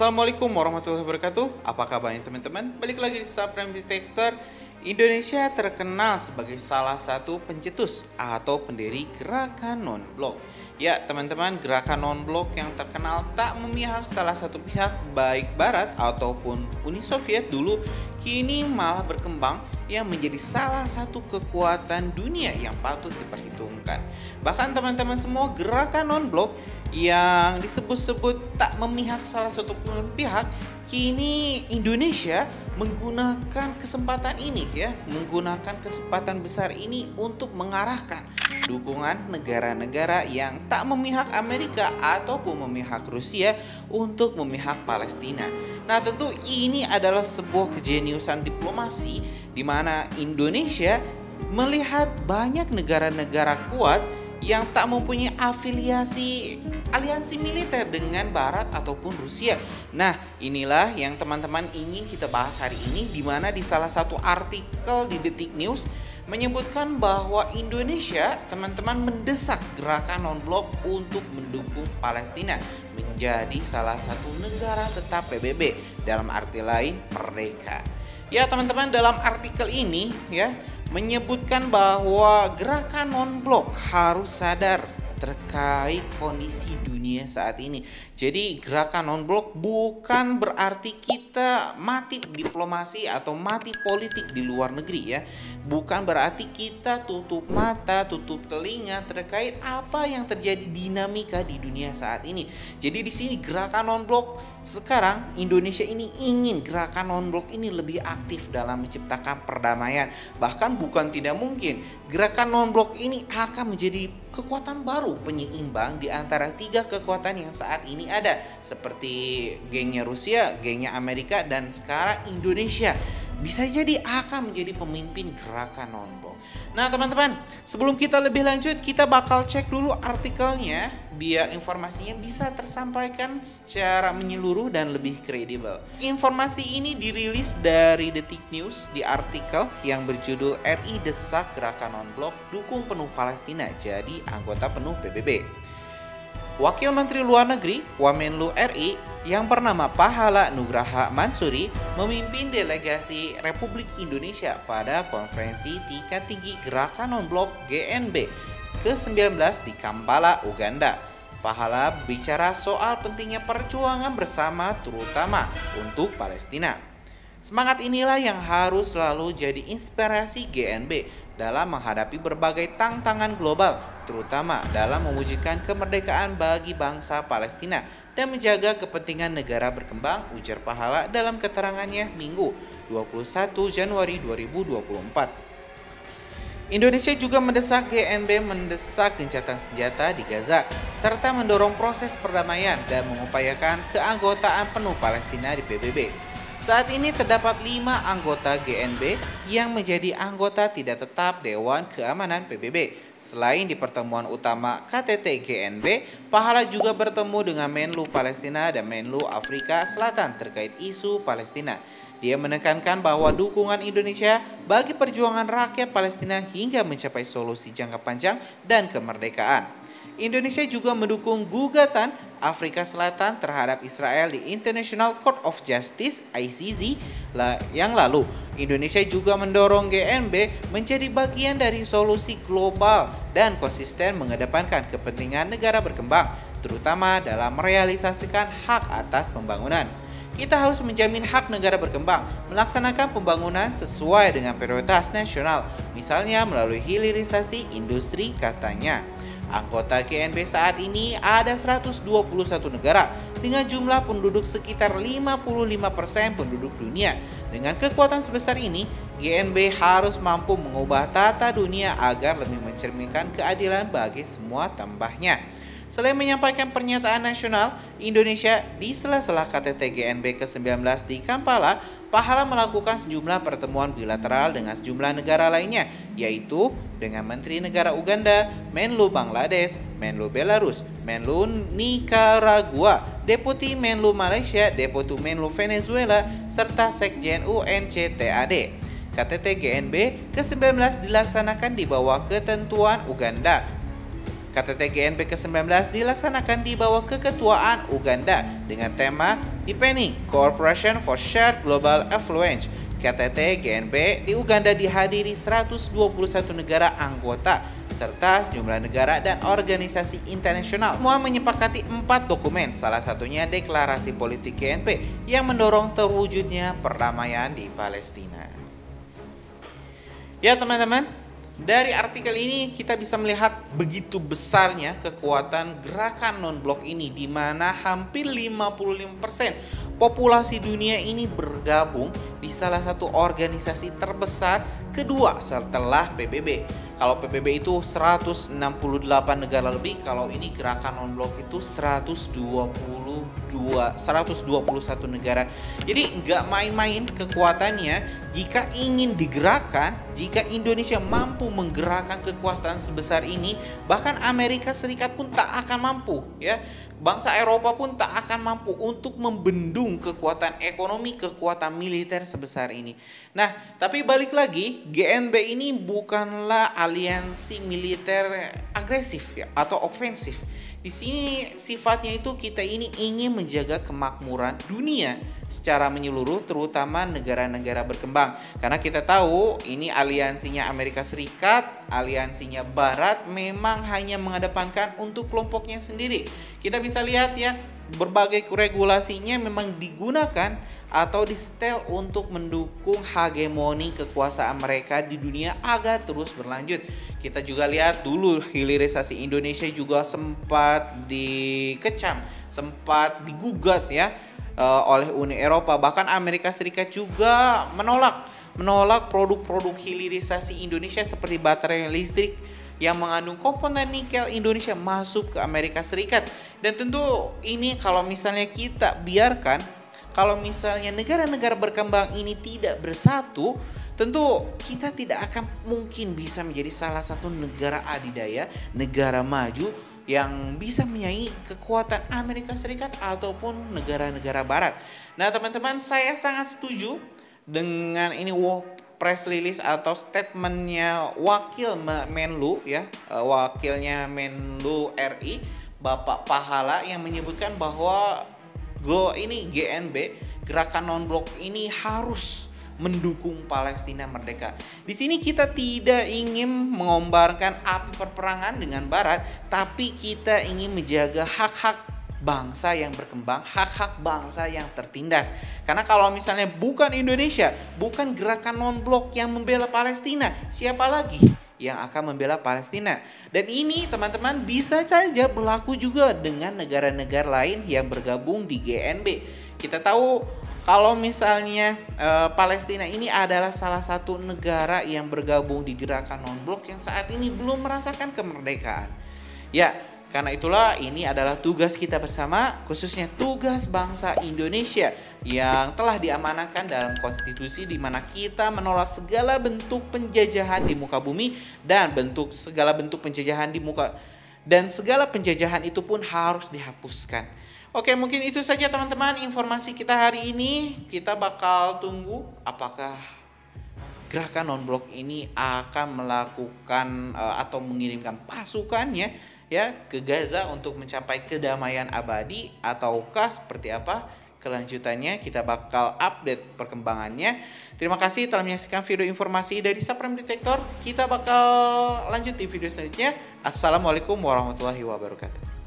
Assalamualaikum warahmatullahi wabarakatuh. Apa kabarnya teman-teman? Balik lagi di Subprime Detector. Indonesia terkenal sebagai salah satu pencetus atau pendiri gerakan non-blok. Ya teman-teman, gerakan non-blok yang terkenal tak memihak salah satu pihak baik Barat ataupun Uni Soviet dulu, kini malah berkembang yang menjadi salah satu kekuatan dunia yang patut diperhitungkan. Bahkan teman-teman semua, gerakan non-blok yang disebut-sebut tak memihak salah satu pihak, kini Indonesia menggunakan kesempatan ini menggunakan kesempatan besar ini untuk mengarahkan dukungan negara-negara yang tak memihak Amerika ataupun memihak Rusia untuk memihak Palestina. Nah, tentu ini adalah sebuah kejeniusan diplomasi di mana Indonesia melihat banyak negara-negara kuat yang tak mempunyai afiliasi aliansi militer dengan Barat ataupun Rusia. Nah, inilah yang teman-teman ingin kita bahas hari ini, di mana di salah satu artikel di Detik News menyebutkan bahwa Indonesia, teman-teman, mendesak gerakan non-blok untuk mendukung Palestina menjadi salah satu negara tetap PBB, dalam arti lain merdeka. Ya teman-teman, dalam artikel ini menyebutkan bahwa gerakan non-blok harus sadar terkait kondisi dunia saat ini. Jadi gerakan non-blok bukan berarti kita mati diplomasi atau mati politik di luar negeri Bukan berarti kita tutup mata, tutup telinga terkait apa yang terjadi dinamika di dunia saat ini. Jadi di sini gerakan non-blok sekarang Indonesia ini ingin gerakan non-blok ini lebih aktif dalam menciptakan perdamaian. Bahkan bukan tidak mungkin gerakan non-blok ini akan menjadi kekuatan baru penyeimbang di antara tiga kekuatan yang saat ini ada, seperti gengnya Rusia, gengnya Amerika, dan sekarang Indonesia bisa jadi akan menjadi pemimpin gerakan non-blok. Nah teman-teman, sebelum kita lebih lanjut, kita bakal cek dulu artikelnya biar informasinya bisa tersampaikan secara menyeluruh dan lebih kredibel. Informasi ini dirilis dari Detik News di artikel yang berjudul RI Desak Gerakan Non-Blok Dukung Penuh Palestina Jadi Anggota Penuh PBB. Wakil Menteri Luar Negeri Wamenlu RI yang bernama Pahala Nugraha Mansuri memimpin delegasi Republik Indonesia pada konferensi tingkat tinggi Gerakan Non-Blok GNB ke-19 di Kampala, Uganda. Pahala bicara soal pentingnya perjuangan bersama terutama untuk Palestina. Semangat inilah yang harus selalu jadi inspirasi GNB dalam menghadapi berbagai tantangan global, terutama dalam mewujudkan kemerdekaan bagi bangsa Palestina dan menjaga kepentingan negara berkembang, ujar Pahala dalam keterangannya Minggu 21 Januari 2024. Indonesia juga mendesak GNB mendesak gencatan senjata di Gaza, serta mendorong proses perdamaian dan mengupayakan keanggotaan penuh Palestina di PBB. Saat ini terdapat 5 anggota GNB yang menjadi anggota tidak tetap Dewan Keamanan PBB. Selain di pertemuan utama KTT GNB, Pahala juga bertemu dengan Menlu Palestina dan Menlu Afrika Selatan terkait isu Palestina. Dia menekankan bahwa dukungan Indonesia bagi perjuangan rakyat Palestina hingga mencapai solusi jangka panjang dan kemerdekaan. Indonesia juga mendukung gugatan Afrika Selatan terhadap Israel di International Court of Justice (ICJ) yang lalu. Indonesia juga mendorong GNB menjadi bagian dari solusi global dan konsisten mengedepankan kepentingan negara berkembang, terutama dalam merealisasikan hak atas pembangunan. Kita harus menjamin hak negara berkembang, melaksanakan pembangunan sesuai dengan prioritas nasional, misalnya melalui hilirisasi industri, katanya. Anggota GNB saat ini ada 121 negara dengan jumlah penduduk sekitar 55% penduduk dunia. Dengan kekuatan sebesar ini, GNB harus mampu mengubah tata dunia agar lebih mencerminkan keadilan bagi semua tambahnya. Selain menyampaikan pernyataan nasional, Indonesia di sela-sela KTT GNB ke-19 di Kampala, Pahala melakukan sejumlah pertemuan bilateral dengan sejumlah negara lainnya, yaitu dengan Menteri Negara Uganda, Menlu Bangladesh, Menlu Belarus, Menlu Nicaragua, Deputi Menlu Malaysia, Deputi Menlu Venezuela, serta Sekjen UNCTAD. KTT GNB ke-19 dilaksanakan di bawah ketentuan Uganda. KTT GNB ke-19 dilaksanakan di bawah keketuaan Uganda dengan tema Deepening Cooperation for Shared Global Affluence. KTT GNB di Uganda dihadiri 121 negara anggota serta sejumlah negara dan organisasi internasional. Semua menyepakati 4 dokumen, salah satunya Deklarasi Politik GNB yang mendorong terwujudnya perdamaian di Palestina. Ya teman-teman, dari artikel ini kita bisa melihat begitu besarnya kekuatan gerakan non-blok ini, di mana hampir 55% populasi dunia ini bergabung di salah satu organisasi terbesar kedua setelah PBB. Kalau PBB itu 168 negara lebih, kalau ini gerakan non-blok itu 121 negara. Jadi nggak main-main kekuatannya. Jika ingin digerakkan, jika Indonesia mampu menggerakkan kekuasaan sebesar ini, bahkan Amerika Serikat pun tak akan mampu, ya. Bangsa Eropa pun tak akan mampu untuk membendung kekuatan ekonomi, kekuatan militer sebesar ini. Nah, tapi balik lagi, GNB ini bukanlah aliansi militer agresif ya atau ofensif. Di sini sifatnya itu kita ini ingin menjaga kemakmuran dunia secara menyeluruh, terutama negara-negara berkembang. Karena kita tahu ini aliansinya Amerika Serikat, aliansinya Barat memang hanya mengedepankan untuk kelompoknya sendiri. Kita bisa lihat ya, berbagai regulasinya memang digunakan atau disetel untuk mendukung hegemoni kekuasaan mereka di dunia agar terus berlanjut. Kita juga lihat dulu hilirisasi Indonesia juga sempat dikecam, sempat digugat ya oleh Uni Eropa. Bahkan Amerika Serikat juga menolak produk-produk hilirisasi Indonesia seperti baterai listrik yang mengandung komponen nikel Indonesia masuk ke Amerika Serikat. Dan tentu ini kalau misalnya kita biarkan, kalau misalnya negara-negara berkembang ini tidak bersatu, tentu kita tidak akan mungkin bisa menjadi salah satu negara adidaya, negara maju yang bisa menyaingi kekuatan Amerika Serikat ataupun negara-negara Barat. Nah teman-teman, saya sangat setuju dengan ini press release atau statementnya wakil Menlu ya, wakilnya Menlu RI Bapak Pahala yang menyebutkan bahwa ini GNB, gerakan non-blok ini harus mendukung Palestina merdeka. Di sini kita tidak ingin mengombarkan api perperangan dengan Barat, tapi kita ingin menjaga hak-hak bangsa yang berkembang, hak-hak bangsa yang tertindas. Karena kalau misalnya bukan Indonesia, bukan gerakan non-blok yang membela Palestina, siapa lagi yang akan membela Palestina? Dan ini teman-teman bisa saja berlaku juga dengan negara-negara lain yang bergabung di GNB. Kita tahu kalau misalnya Palestina ini adalah salah satu negara yang bergabung di gerakan non-blok yang saat ini belum merasakan kemerdekaan. Ya, karena itulah ini adalah tugas kita bersama, khususnya tugas bangsa Indonesia yang telah diamanahkan dalam konstitusi, di mana kita menolak segala bentuk penjajahan di muka bumi dan segala bentuk penjajahan di muka, dan segala penjajahan itu pun harus dihapuskan. Oke, mungkin itu saja teman-teman informasi kita hari ini. Kita bakal tunggu apakah gerakan non-blok ini akan melakukan atau mengirimkan pasukannya ya ke Gaza untuk mencapai kedamaian abadi, ataukah seperti apa kelanjutannya. Kita bakal update perkembangannya. Terima kasih telah menyaksikan video informasi dari Supreme Detector. Kita bakal lanjut di video selanjutnya. Assalamualaikum warahmatullahi wabarakatuh.